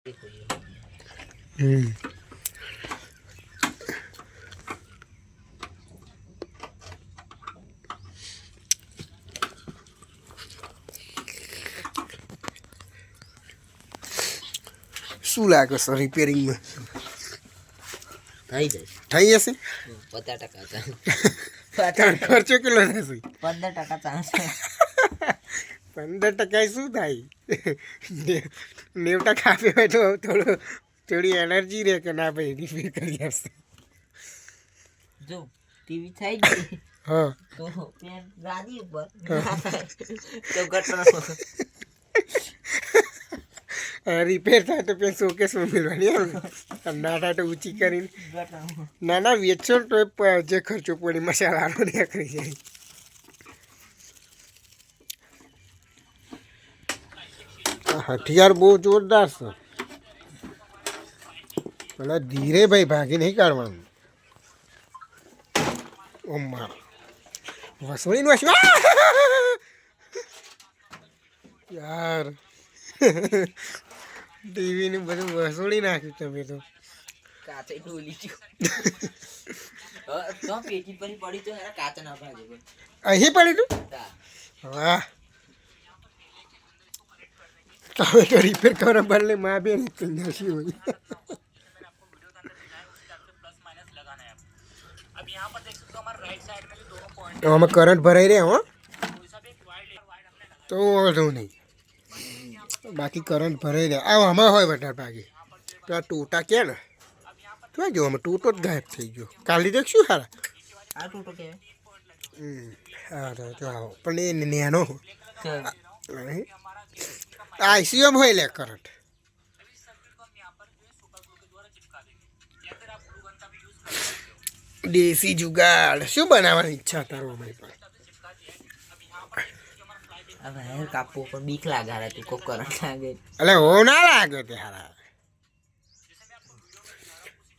શું લાગે છે રિપેરિંગમાં થઈ જશે થઈ જશે 50% ખર્ચો કેટલો થશે 15% ચાન્સ 15% શું થાય 90% આપે હોય તો થોડી એનર્જી રહે કે ના ભાઈ રિપેર કરી આપશે જો ટીવી થઈ ગઈ હા તો પેન ગાદી ઉપર તો ઘટનો રિપેર થાય તો પેન શોકેસમાં મેળવાની આવે ના થાય તો ઊંચી કરીને ના વેચો તો જે ખર્ચો પડી મસાલાનો નીકળી જાય હથિયાર બહુ જોરદાર છે પેલા ધીરે ભાઈ ભાગી નહીં કાઢવાનું ઓમ મારો વસોડીનું વાસી યાર ટીવીનું બધું વસોડી નાખ્યું તમે તો કાચે ડોલી ગયો તો પેટી પર પડી તો હેરા કાચ ના ભાગે અહીં પડી તું વાહ તમે તો રિપેર કરવા બદલે માં બે રીતે નાખી હોય તો આમાં કરંટ ભરાઈ રહ્યા હો તો વાંધો નહીં બાકી કરંટ ભરાઈ રહ્યા આમાં હોય વધારે ભાગે પેલા ટોટા કે ને ક્યાં ગયો આમાં ટોટો જ ગાયબ થઈ ગયો કાલી દેખ શું સારા આ ટોટો કેવાય હા તો આવો પણ એ નેનો આઈસીયુમાં હોય લે કરંટ દેશી જુગાડ શું બનાવવાની ઈચ્છા તારો અમારી પાસે હવે હેર કાપવો પણ બીક લાગે રે તું કો કરંટ લાગે એટલે હો ના લાગે તે હારા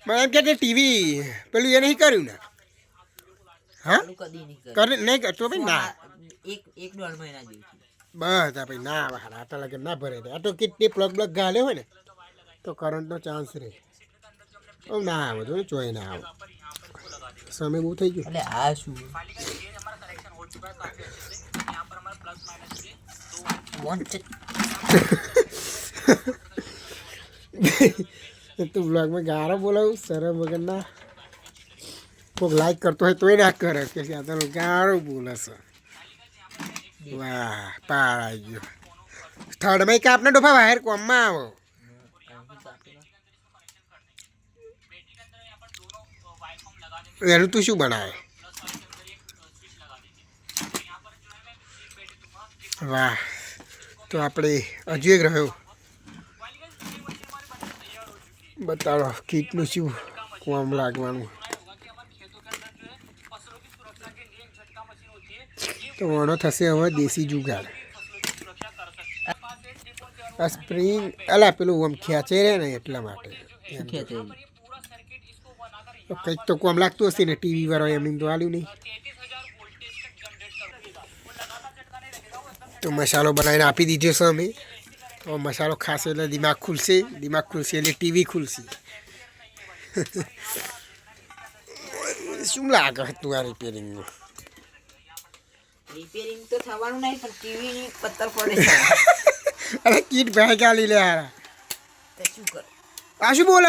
મેં એમ કે ટીવી પેલું એ નહીં કર્યું ને હા કદી નહીં કરી નહીં કરતો ભાઈ ના એક દોઢ મહિના જેવું બસ આ ભાઈ ના આવે હારા આટલા લાગે ના ભરે આ તો કેટલી પ્લગ ગાલે હોય ને તો કરંટનો ચાન્સ રહે ના આવે તો ચોય ના આવે સમય બહુ થઈ ગયો એટલે આ શું તું બ્લોગમાં ગારો બોલાવું શરમ વગરના કોઈક લાઈક કરતો હોય તોય ના કરે કે આ તો ગારો બોલે છે વાહ પાર આવી ગયો થર્ડમાં કાપને ડોફા બહાર કોમમાં આવો એનું તું શું બનાવે વાહ તો આપણે હજુ એક રહ્યો બતાડો કીટનું શું કોમ લાગવાનું તો આનો થશે હવે દેશી જુગાડ આ સ્પ્રિંગ અલા પેલું આમ ખેંચે રહે ને એટલા માટે કંઈક તો કોમ લાગતું હશે ને ટીવી વાળો એમ તો આલ્યું નહીં તો મસાલો બનાવીને આપી દીધો છે અમે તો મસાલો ખાશે એટલે દિમાગ ખુલશે એટલે ટીવી ખુલશે શું લાગે હતું આ રિપેરિંગનું રિપેરિંગ તો થવાનું નહીં પણ ટીવી ની પત્તર પડે અરે કીટ ભાઈ ચાલી લે હારા તો શું કર આ શું બોલે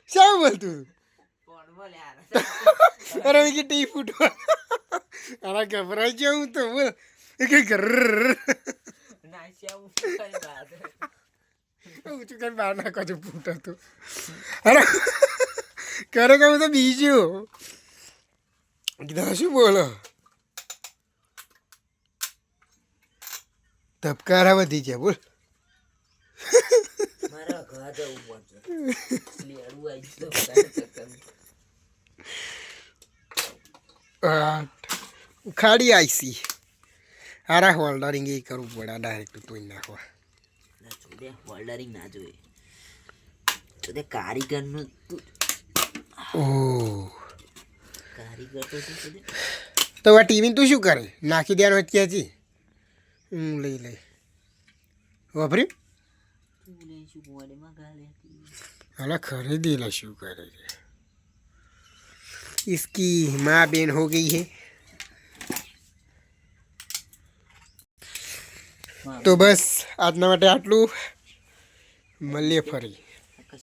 શું બોલતું કોણ બોલે યાર અરે મેં ટી ફૂટવા અરે ગભરાઈ ગયો હું તો બોલ કે ઘર નાસ્યા કઈ વાત ઊંચું કઈ બહાર નાખો છો ફૂટો તું અરે કરે કે હું તો બીજું કીધા શું બોલો ધબકારા વધી ગયા બોલ મારા ઘર જવું પડશે લેડું આવી તો ખાડી આઈસી હારા હોલ્ડરિંગ એ કરવું પડે ડાયરેક્ટ તોય નાખવા હોલ્ડરિંગ ના જોઈએ તો તે કારીગરનું ઓહ કારીગર તો તો આ ટીવી તું શું કરે નાખી દેવાનું ક્યાંથી લઈ વાપર્યું બોલે શું મોડેમાં ગાલે હતી અલા ખરીદી લા શું કરે છે इसकी माँ बहन हो गई है તો બસ આજના માટે આટલું મળીએ ફરી